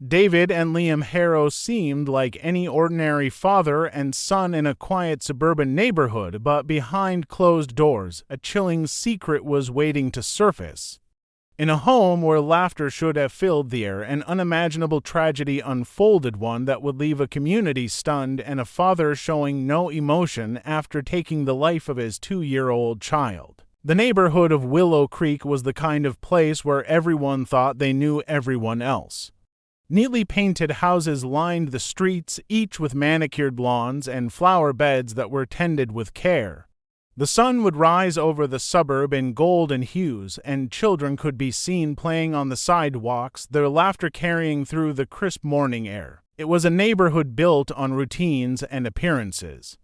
David and Liam Harrow seemed like any ordinary father and son in a quiet suburban neighborhood, but behind closed doors, a chilling secret was waiting to surface. In a home where laughter should have filled the air, an unimaginable tragedy unfolded, one that would leave a community stunned, and a father showing no emotion after taking the life of his 2-year-old child. The neighborhood of Willow Creek was the kind of place where everyone thought they knew everyone else. Neatly painted houses lined the streets, each with manicured lawns and flower beds that were tended with care. The sun would rise over the suburb in golden hues, and children could be seen playing on the sidewalks, their laughter carrying through the crisp morning air. It was a neighborhood built on routines and appearances.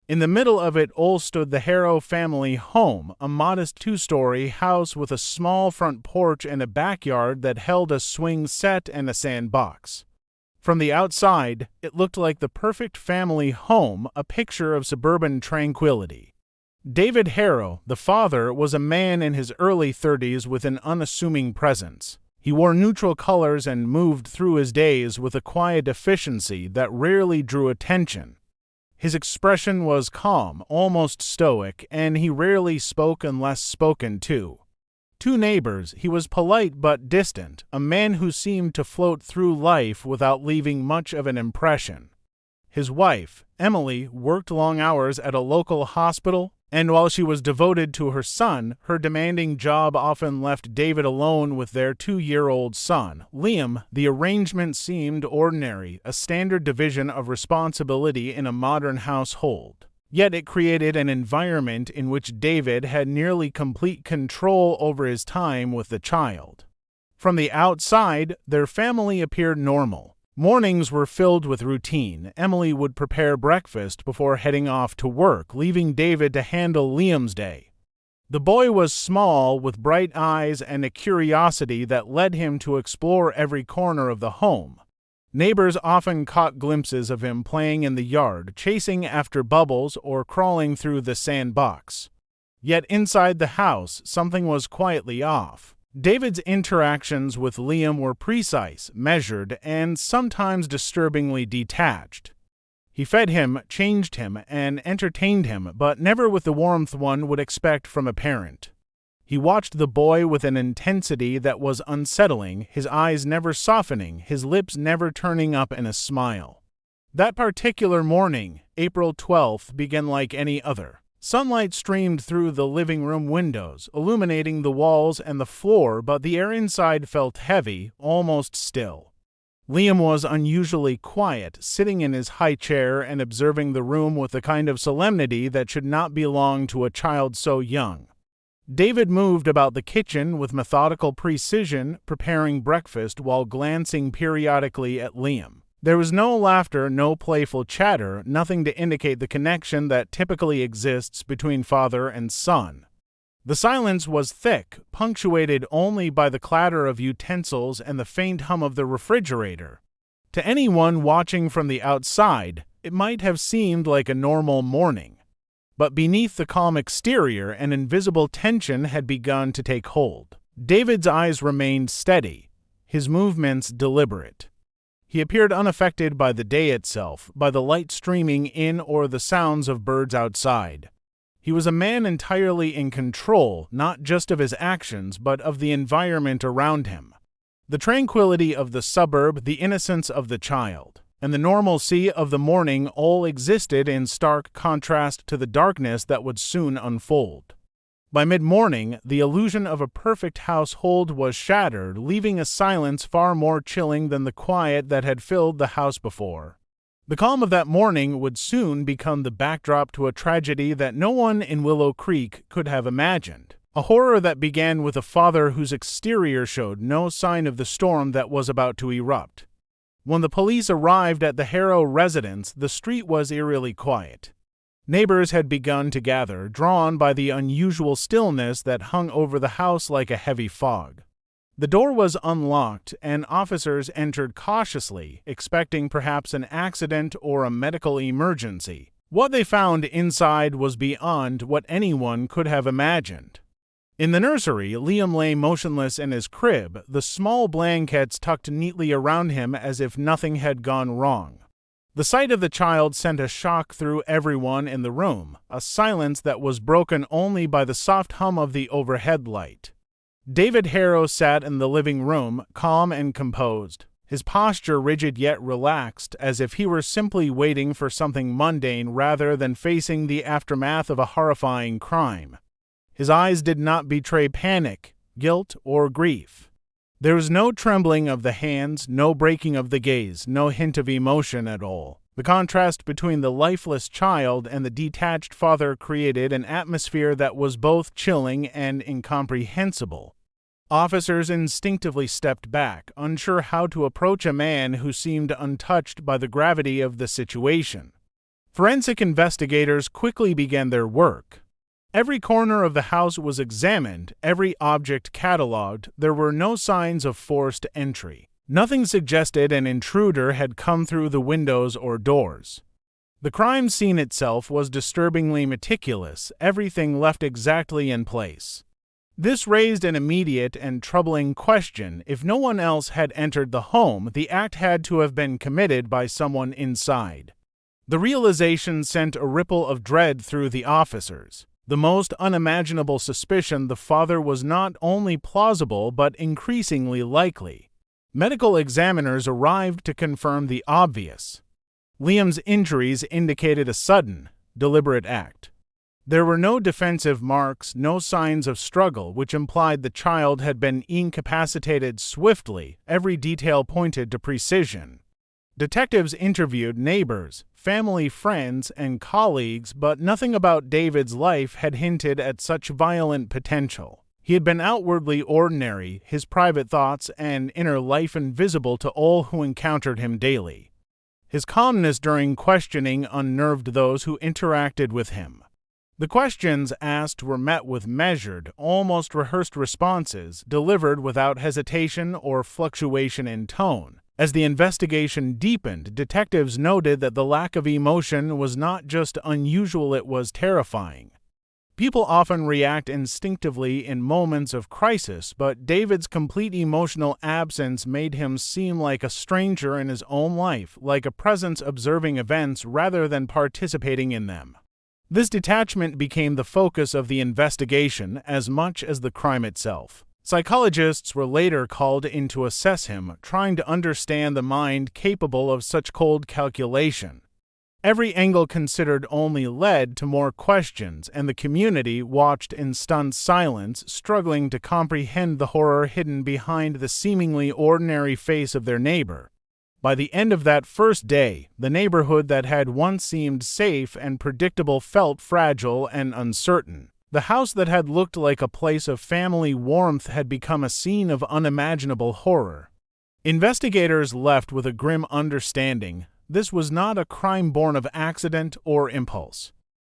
In the middle of it all stood the Harrow family home, a modest 2-story house with a small front porch and a backyard that held a swing set and a sandbox. From the outside, it looked like the perfect family home, a picture of suburban tranquility. David Harrow, the father, was a man in his early 30s with an unassuming presence. He wore neutral colors and moved through his days with a quiet efficiency that rarely drew attention. His expression was calm, almost stoic, and he rarely spoke unless spoken to. To neighbors, he was polite but distant, a man who seemed to float through life without leaving much of an impression. His wife, Emily, worked long hours at a local hospital, and while she was devoted to her son, her demanding job often left David alone with their 2-year-old son, Liam. The arrangement seemed ordinary, a standard division of responsibility in a modern household. Yet it created an environment in which David had nearly complete control over his time with the child. From the outside, their family appeared normal. Mornings were filled with routine. Emily would prepare breakfast before heading off to work, leaving David to handle Liam's day. The boy was small, with bright eyes and a curiosity that led him to explore every corner of the home. Neighbors often caught glimpses of him playing in the yard, chasing after bubbles or crawling through the sandbox. Yet inside the house, something was quietly off. David's interactions with Liam were precise, measured, and sometimes disturbingly detached. He fed him, changed him, and entertained him, but never with the warmth one would expect from a parent. He watched the boy with an intensity that was unsettling, his eyes never softening, his lips never turning up in a smile. That particular morning, April 12th, began like any other. Sunlight streamed through the living room windows, illuminating the walls and the floor, but the air inside felt heavy, almost still. Liam was unusually quiet, sitting in his high chair and observing the room with a kind of solemnity that should not belong to a child so young. David moved about the kitchen with methodical precision, preparing breakfast while glancing periodically at Liam. There was no laughter, no playful chatter, nothing to indicate the connection that typically exists between father and son. The silence was thick, punctuated only by the clatter of utensils and the faint hum of the refrigerator. To anyone watching from the outside, it might have seemed like a normal morning. But beneath the calm exterior, an invisible tension had begun to take hold. David's eyes remained steady, his movements deliberate. He appeared unaffected by the day itself, by the light streaming in or the sounds of birds outside. He was a man entirely in control, not just of his actions, but of the environment around him. The tranquility of the suburb, the innocence of the child, and the normalcy of the morning all existed in stark contrast to the darkness that would soon unfold. By mid-morning, the illusion of a perfect household was shattered, leaving a silence far more chilling than the quiet that had filled the house before. The calm of that morning would soon become the backdrop to a tragedy that no one in Willow Creek could have imagined. A horror that began with a father whose exterior showed no sign of the storm that was about to erupt. When the police arrived at the Harrow residence, the street was eerily quiet. Neighbors had begun to gather, drawn by the unusual stillness that hung over the house like a heavy fog. The door was unlocked, and officers entered cautiously, expecting perhaps an accident or a medical emergency. What they found inside was beyond what anyone could have imagined. In the nursery, Liam lay motionless in his crib, the small blankets tucked neatly around him as if nothing had gone wrong. The sight of the child sent a shock through everyone in the room, a silence that was broken only by the soft hum of the overhead light. David Harrow sat in the living room, calm and composed, his posture rigid yet relaxed, as if he were simply waiting for something mundane rather than facing the aftermath of a horrifying crime. His eyes did not betray panic, guilt, or grief. There was no trembling of the hands, no breaking of the gaze, no hint of emotion at all. The contrast between the lifeless child and the detached father created an atmosphere that was both chilling and incomprehensible. Officers instinctively stepped back, unsure how to approach a man who seemed untouched by the gravity of the situation. Forensic investigators quickly began their work. Every corner of the house was examined, every object catalogued. There were no signs of forced entry. Nothing suggested an intruder had come through the windows or doors. The crime scene itself was disturbingly meticulous, everything left exactly in place. This raised an immediate and troubling question. If no one else had entered the home, the act had to have been committed by someone inside. The realization sent a ripple of dread through the officers. The most unimaginable suspicion: the father was not only plausible but increasingly likely. Medical examiners arrived to confirm the obvious. Liam's injuries indicated a sudden, deliberate act. There were no defensive marks, no signs of struggle, which implied the child had been incapacitated swiftly. Every detail pointed to precision. Detectives interviewed neighbors, family, friends, and colleagues, but nothing about David's life had hinted at such violent potential. He had been outwardly ordinary, his private thoughts and inner life invisible to all who encountered him daily. His calmness during questioning unnerved those who interacted with him. The questions asked were met with measured, almost rehearsed responses, delivered without hesitation or fluctuation in tone. As the investigation deepened, detectives noted that the lack of emotion was not just unusual, it was terrifying. People often react instinctively in moments of crisis, but David's complete emotional absence made him seem like a stranger in his own life, like a presence observing events rather than participating in them. This detachment became the focus of the investigation as much as the crime itself. Psychologists were later called in to assess him, trying to understand the mind capable of such cold calculation. Every angle considered only led to more questions, and the community watched in stunned silence, struggling to comprehend the horror hidden behind the seemingly ordinary face of their neighbor. By the end of that first day, the neighborhood that had once seemed safe and predictable felt fragile and uncertain. The house that had looked like a place of family warmth had become a scene of unimaginable horror. Investigators left with a grim understanding: this was not a crime born of accident or impulse.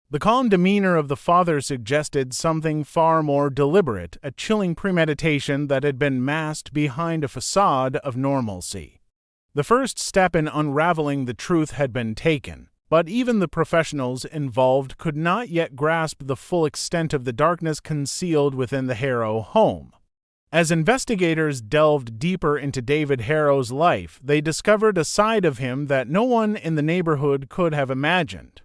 The calm demeanor of the father suggested something far more deliberate, a chilling premeditation that had been masked behind a facade of normalcy. The first step in unraveling the truth had been taken. But even the professionals involved could not yet grasp the full extent of the darkness concealed within the Harrow home. As investigators delved deeper into David Harrow's life, they discovered a side of him that no one in the neighborhood could have imagined.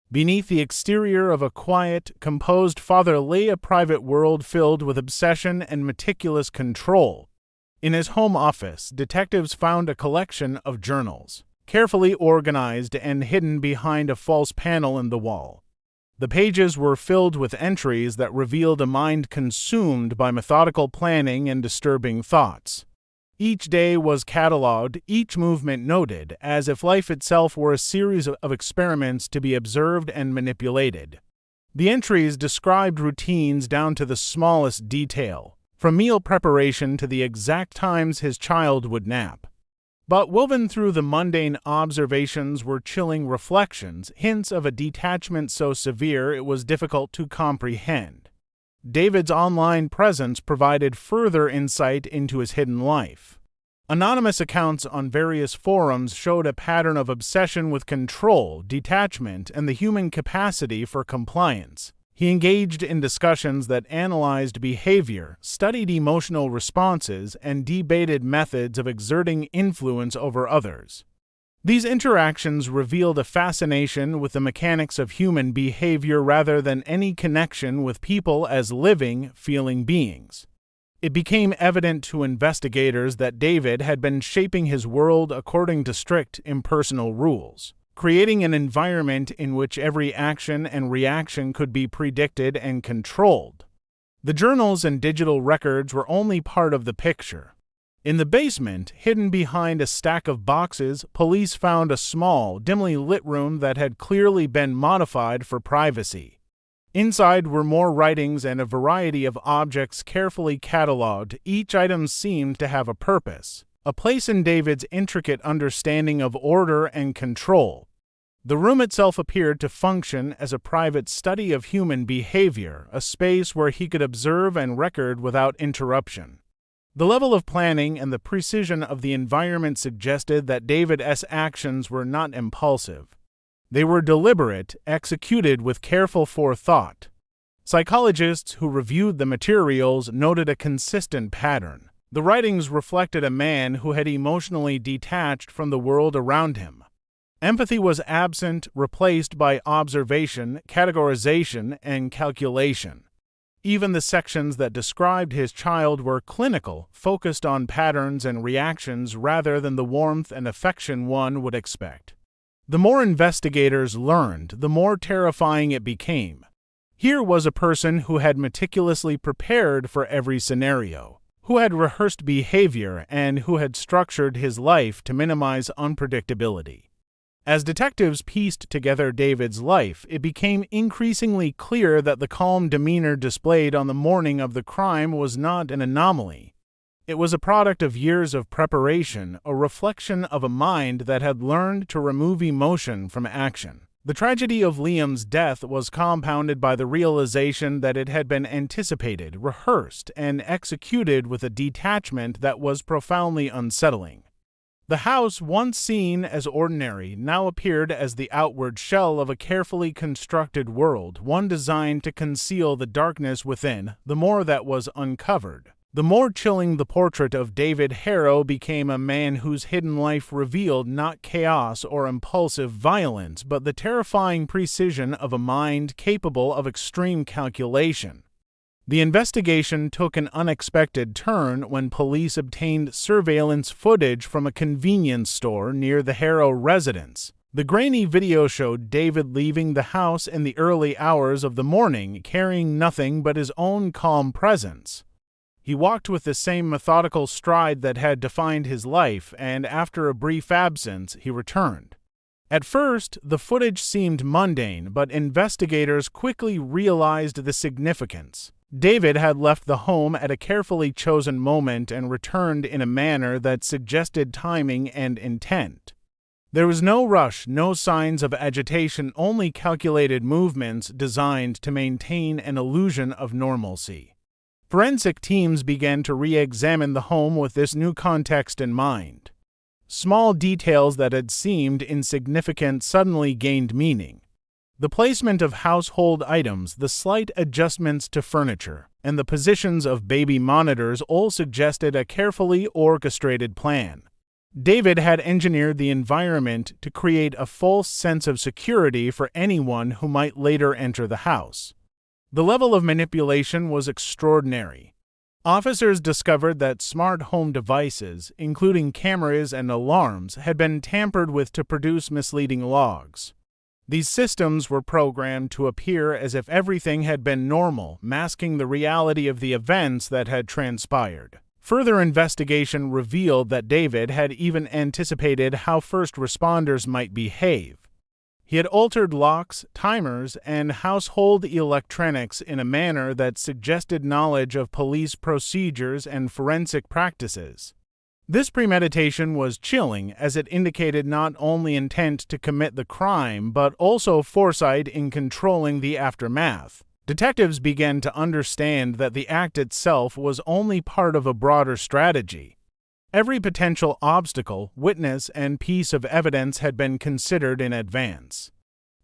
Beneath the exterior of a quiet, composed father lay a private world filled with obsession and meticulous control. In his home office, detectives found a collection of journals, carefully organized and hidden behind a false panel in the wall. The pages were filled with entries that revealed a mind consumed by methodical planning and disturbing thoughts. Each day was catalogued, each movement noted, as if life itself were a series of experiments to be observed and manipulated. The entries described routines down to the smallest detail, from meal preparation to the exact times his child would nap. But woven through the mundane observations were chilling reflections, hints of a detachment so severe it was difficult to comprehend. David's online presence provided further insight into his hidden life. Anonymous accounts on various forums showed a pattern of obsession with control, detachment, and the human capacity for compliance. He engaged in discussions that analyzed behavior, studied emotional responses, and debated methods of exerting influence over others. These interactions revealed a fascination with the mechanics of human behavior rather than any connection with people as living, feeling beings. It became evident to investigators that David had been shaping his world according to strict, impersonal rules, creating an environment in which every action and reaction could be predicted and controlled. The journals and digital records were only part of the picture. In the basement, hidden behind a stack of boxes, police found a small, dimly lit room that had clearly been modified for privacy. Inside were more writings and a variety of objects carefully catalogued. Each item seemed to have a purpose, a place in David's intricate understanding of order and control. The room itself appeared to function as a private study of human behavior, a space where he could observe and record without interruption. The level of planning and the precision of the environment suggested that David's actions were not impulsive. They were deliberate, executed with careful forethought. Psychologists who reviewed the materials noted a consistent pattern. The writings reflected a man who had emotionally detached from the world around him. Empathy was absent, replaced by observation, categorization, and calculation. Even the sections that described his child were clinical, focused on patterns and reactions rather than the warmth and affection one would expect. The more investigators learned, the more terrifying it became. Here was a person who had meticulously prepared for every scenario, who had rehearsed behavior, and who had structured his life to minimize unpredictability. As detectives pieced together David's life, it became increasingly clear that the calm demeanor displayed on the morning of the crime was not an anomaly. It was a product of years of preparation, a reflection of a mind that had learned to remove emotion from action. The tragedy of Liam's death was compounded by the realization that it had been anticipated, rehearsed, and executed with a detachment that was profoundly unsettling. The house, once seen as ordinary, now appeared as the outward shell of a carefully constructed world, one designed to conceal the darkness within. The more that was uncovered, the more chilling the portrait of David Harrow became, a man whose hidden life revealed not chaos or impulsive violence, but the terrifying precision of a mind capable of extreme calculation. The investigation took an unexpected turn when police obtained surveillance footage from a convenience store near the Harrow residence. The grainy video showed David leaving the house in the early hours of the morning, carrying nothing but his own calm presence. He walked with the same methodical stride that had defined his life, and after a brief absence, he returned. At first, the footage seemed mundane, but investigators quickly realized the significance. David had left the home at a carefully chosen moment and returned in a manner that suggested timing and intent. There was no rush, no signs of agitation, only calculated movements designed to maintain an illusion of normalcy. Forensic teams began to re-examine the home with this new context in mind. Small details that had seemed insignificant suddenly gained meaning. The placement of household items, the slight adjustments to furniture, and the positions of baby monitors all suggested a carefully orchestrated plan. David had engineered the environment to create a false sense of security for anyone who might later enter the house. The level of manipulation was extraordinary. Officers discovered that smart home devices, including cameras and alarms, had been tampered with to produce misleading logs. These systems were programmed to appear as if everything had been normal, masking the reality of the events that had transpired. Further investigation revealed that David had even anticipated how first responders might behave. He had altered locks, timers, and household electronics in a manner that suggested knowledge of police procedures and forensic practices. This premeditation was chilling, as it indicated not only intent to commit the crime, but also foresight in controlling the aftermath. Detectives began to understand that the act itself was only part of a broader strategy. Every potential obstacle, witness, and piece of evidence had been considered in advance.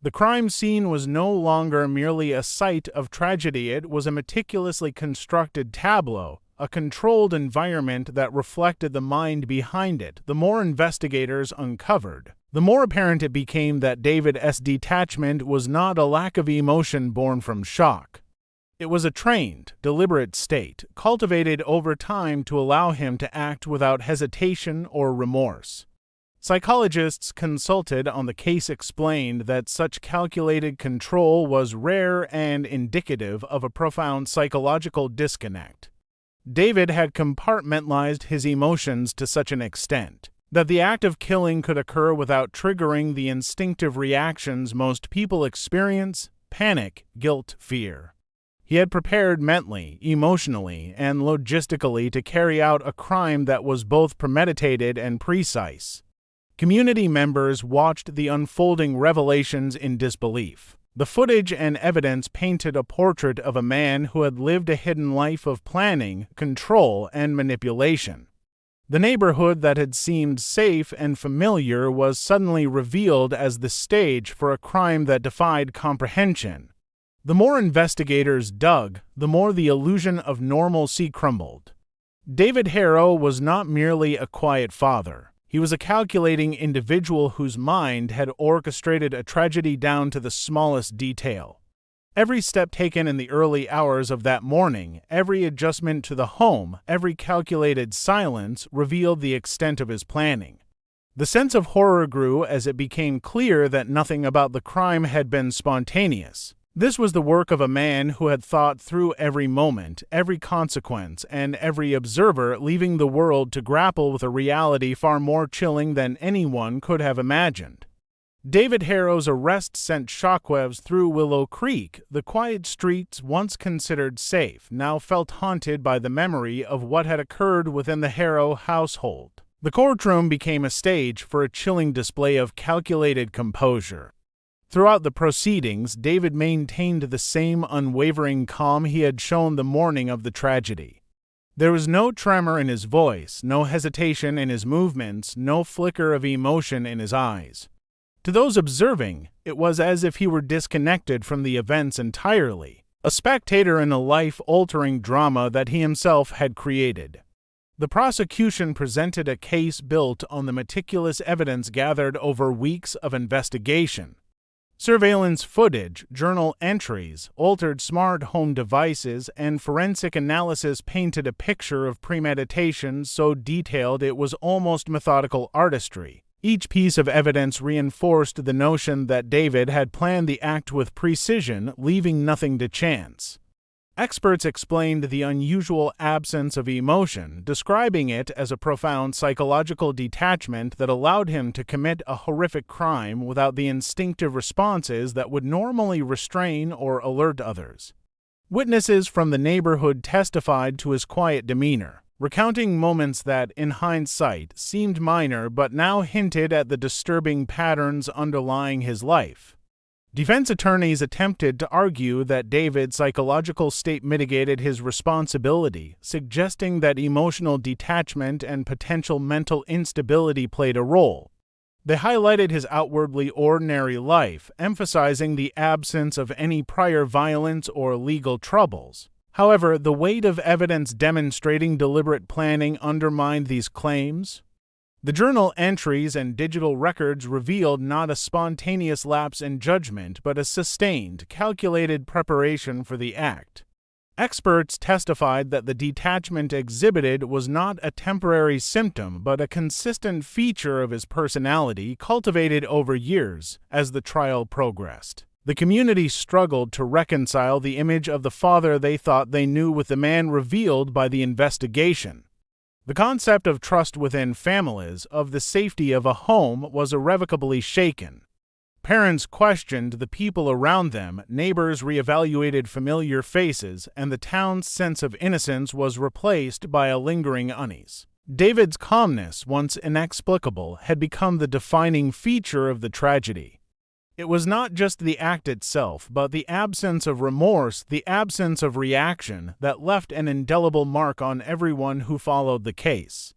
The crime scene was no longer merely a site of tragedy, it was a meticulously constructed tableau, a controlled environment that reflected the mind behind it. The more investigators uncovered, the more apparent it became that David's detachment was not a lack of emotion born from shock. It was a trained, deliberate state, cultivated over time to allow him to act without hesitation or remorse. Psychologists consulted on the case explained that such calculated control was rare and indicative of a profound psychological disconnect. David had compartmentalized his emotions to such an extent that the act of killing could occur without triggering the instinctive reactions most people experience: panic, guilt, fear. He had prepared mentally, emotionally, and logistically to carry out a crime that was both premeditated and precise. Community members watched the unfolding revelations in disbelief. The footage and evidence painted a portrait of a man who had lived a hidden life of planning, control, and manipulation. The neighborhood that had seemed safe and familiar was suddenly revealed as the stage for a crime that defied comprehension. The more investigators dug, the more the illusion of normalcy crumbled. David Harrow was not merely a quiet father. He was a calculating individual whose mind had orchestrated a tragedy down to the smallest detail. Every step taken in the early hours of that morning, every adjustment to the home, every calculated silence revealed the extent of his planning. The sense of horror grew as it became clear that nothing about the crime had been spontaneous. This was the work of a man who had thought through every moment, every consequence, and every observer, leaving the world to grapple with a reality far more chilling than anyone could have imagined. David Harrow's arrest sent shockwaves through Willow Creek. The quiet streets, once considered safe, now felt haunted by the memory of what had occurred within the Harrow household. The courtroom became a stage for a chilling display of calculated composure. Throughout the proceedings, David maintained the same unwavering calm he had shown the morning of the tragedy. There was no tremor in his voice, no hesitation in his movements, no flicker of emotion in his eyes. To those observing, it was as if he were disconnected from the events entirely, a spectator in a life-altering drama that he himself had created. The prosecution presented a case built on the meticulous evidence gathered over weeks of investigation. Surveillance footage, journal entries, altered smart home devices, and forensic analysis painted a picture of premeditation so detailed it was almost methodical artistry. Each piece of evidence reinforced the notion that David had planned the act with precision, leaving nothing to chance. Experts explained the unusual absence of emotion, describing it as a profound psychological detachment that allowed him to commit a horrific crime without the instinctive responses that would normally restrain or alert others. Witnesses from the neighborhood testified to his quiet demeanor, recounting moments that, in hindsight, seemed minor but now hinted at the disturbing patterns underlying his life. Defense attorneys attempted to argue that David's psychological state mitigated his responsibility, suggesting that emotional detachment and potential mental instability played a role. They highlighted his outwardly ordinary life, emphasizing the absence of any prior violence or legal troubles. However, the weight of evidence demonstrating deliberate planning undermined these claims. The journal entries and digital records revealed not a spontaneous lapse in judgment, but a sustained, calculated preparation for the act. Experts testified that the detachment exhibited was not a temporary symptom, but a consistent feature of his personality cultivated over years as the trial progressed. The community struggled to reconcile the image of the father they thought they knew with the man revealed by the investigation. The concept of trust within families, of the safety of a home, was irrevocably shaken. Parents questioned the people around them, neighbors reevaluated familiar faces, and the town's sense of innocence was replaced by a lingering unease. David's calmness, once inexplicable, had become the defining feature of the tragedy. It was not just the act itself, but the absence of remorse, the absence of reaction, that left an indelible mark on everyone who followed the case.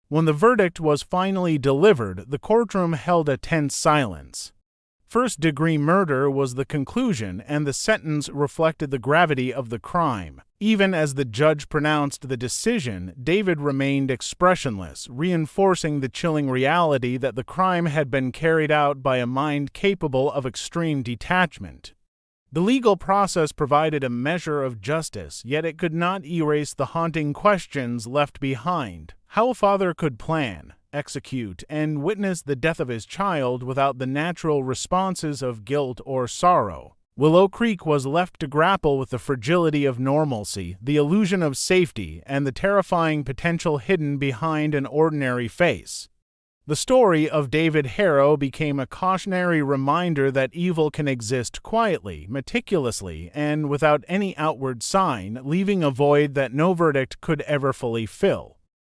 When the verdict was finally delivered, the courtroom held a tense silence. First-degree murder was the conclusion, and the sentence reflected the gravity of the crime. Even as the judge pronounced the decision, David remained expressionless, reinforcing the chilling reality that the crime had been carried out by a mind capable of extreme detachment. The legal process provided a measure of justice, yet it could not erase the haunting questions left behind. How a father could plan, execute, and witness the death of his child without the natural responses of guilt or sorrow. Willow Creek was left to grapple with the fragility of normalcy, the illusion of safety, and the terrifying potential hidden behind an ordinary face. The story of David Harrow became a cautionary reminder that evil can exist quietly, meticulously, and without any outward sign, leaving a void that no verdict could ever fully fill.